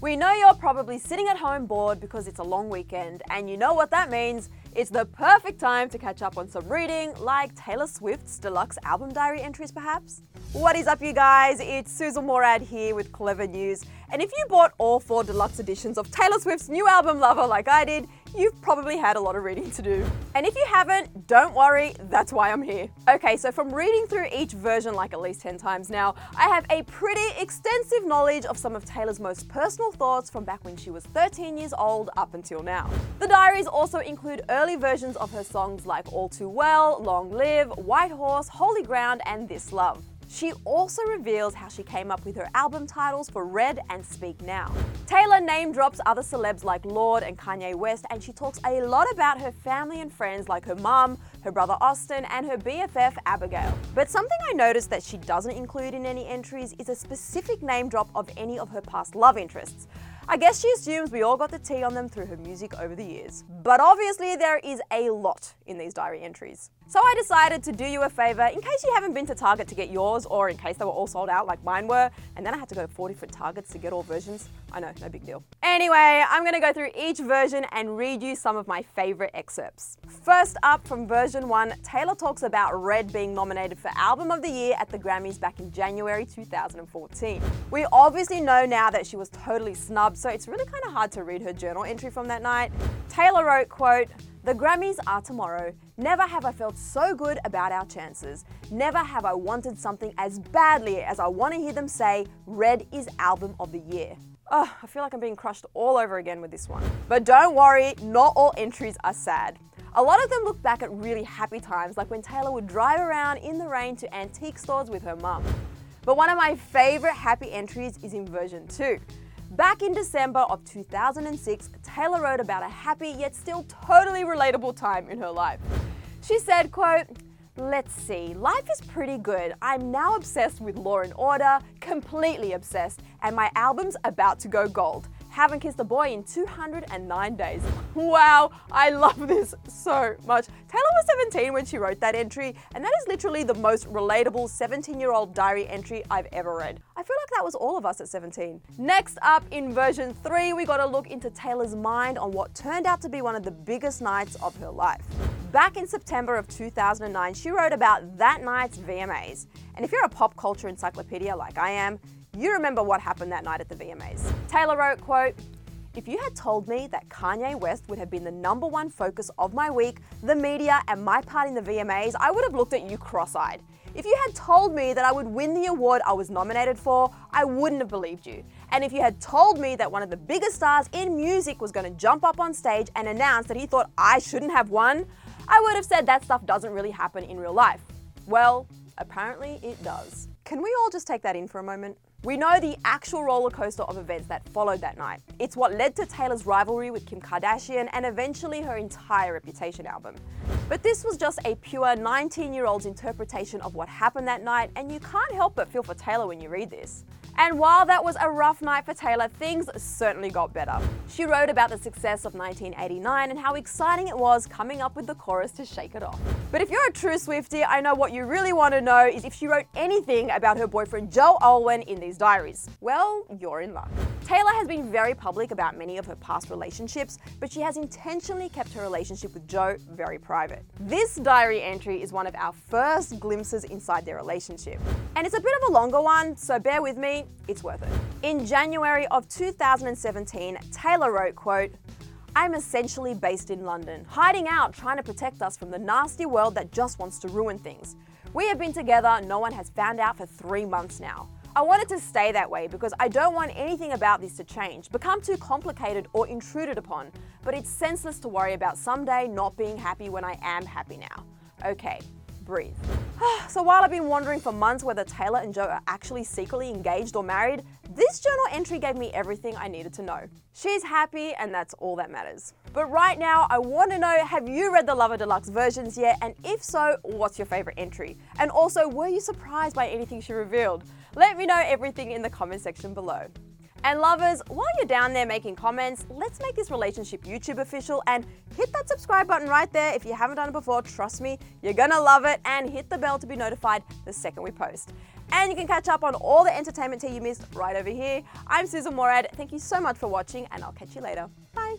We know you're probably sitting at home bored because it's a long weekend, and you know what that means. It's the perfect time to catch up on some reading, like Taylor Swift's deluxe album diary entries perhaps. What is up, you guys? It's Sussan Mourad here with Clevver News, and if you bought all 4 deluxe editions of Taylor Swift's new album Lover like I did, you've probably had a lot of reading to do. And if you haven't, don't worry, that's why I'm here. Okay, so from reading through each version like at least 10 times now, I have a pretty extensive knowledge of some of Taylor's most personal thoughts from back when she was 13 years old up until now. The diaries also include early versions of her songs like All Too Well, Long Live, White Horse, Holy Ground, and This Love. She also reveals how she came up with her album titles for Red and Speak Now. Taylor name drops other celebs like Lorde and Kanye West, and she talks a lot about her family and friends like her mum, her brother Austin, and her BFF Abigail. But something I noticed that she doesn't include in any entries is a specific name drop of any of her past love interests. I guess she assumes we all got the tea on them through her music over the years. But obviously there is a lot in these diary entries. So I decided to do you a favor in case you haven't been to Target to get yours, or in case they were all sold out like mine were, and then I had to go to 4 different Targets to get all versions. I know, no big deal. Anyway, I'm gonna go through each version and read you some of my favorite excerpts. First up, from version 1, Taylor talks about Red being nominated for Album of the Year at the Grammys back in January 2014. We obviously know now that she was totally snubbed, so it's really kind of hard to read her journal entry from that night. Taylor wrote, quote, "The Grammys are tomorrow. Never have I felt so good about our chances. Never have I wanted something as badly as I want to hear them say, Red is Album of the Year." Oh, I feel like I'm being crushed all over again with this one. But don't worry, not all entries are sad. A lot of them look back at really happy times, like when Taylor would drive around in the rain to antique stores with her mum. But one of my favorite happy entries is in version 2. Back in December of 2006, Taylor wrote about a happy yet still totally relatable time in her life. She said, quote, "Let's see, life is pretty good. I'm now obsessed with Law and Order, completely obsessed, and my album's about to go gold. Haven't kissed a boy in 209 days. Wow, I love this so much. Taylor was 17 when she wrote that entry, and that is literally the most relatable 17-year-old diary entry I've ever read. I feel like that was all of us at 17. Next up, in version 3, we got a look into Taylor's mind on what turned out to be one of the biggest nights of her life. Back in September of 2009, she wrote about that night's VMAs. And if you're a pop culture encyclopedia like I am, you remember what happened that night at the VMAs. Taylor wrote, quote, "If you had told me that Kanye West would have been the #1 focus of my week, the media, and my part in the VMAs, I would have looked at you cross-eyed. If you had told me that I would win the award I was nominated for, I wouldn't have believed you. And if you had told me that one of the biggest stars in music was going to jump up on stage and announce that he thought I shouldn't have won, I would have said that stuff doesn't really happen in real life. Well, apparently it does." Can we all just take that in for a moment? We know the actual roller coaster of events that followed that night. It's what led to Taylor's rivalry with Kim Kardashian and eventually her entire Reputation album. But this was just a pure 19-year-old's interpretation of what happened that night, and you can't help but feel for Taylor when you read this. And while that was a rough night for Taylor, things certainly got better. She wrote about the success of 1989 and how exciting it was coming up with the chorus to shake it off. But if you're a true Swiftie, I know what you really want to know is if she wrote anything about her boyfriend Joe Alwyn in these diaries. Well, you're in luck. Taylor has been very public about many of her past relationships, but she has intentionally kept her relationship with Joe very private. This diary entry is one of our first glimpses inside their relationship. And it's a bit of a longer one, so bear with me, it's worth it. In January of 2017, Taylor wrote, quote, "I'm essentially based in London, hiding out trying to protect us from the nasty world that just wants to ruin things. We have been together, no one has found out for 3 months now. I want it to stay that way because I don't want anything about this to change, become too complicated or intruded upon, but it's senseless to worry about someday not being happy when I am happy now. Okay, breathe." So while I've been wondering for months whether Taylor and Joe are actually secretly engaged or married, this journal entry gave me everything I needed to know. She's happy, and that's all that matters. But right now, I want to know, have you read the Lover Deluxe versions yet? And if so, what's your favorite entry? And also, were you surprised by anything she revealed? Let me know everything in the comment section below. And lovers, while you're down there making comments, let's make this relationship YouTube official and hit that subscribe button right there if you haven't done it before. Trust me, you're gonna love it, and hit the bell to be notified the second we post. And you can catch up on all the entertainment tea you missed right over here. I'm Sussan Mourad. Thank you so much for watching, and I'll catch you later. Bye.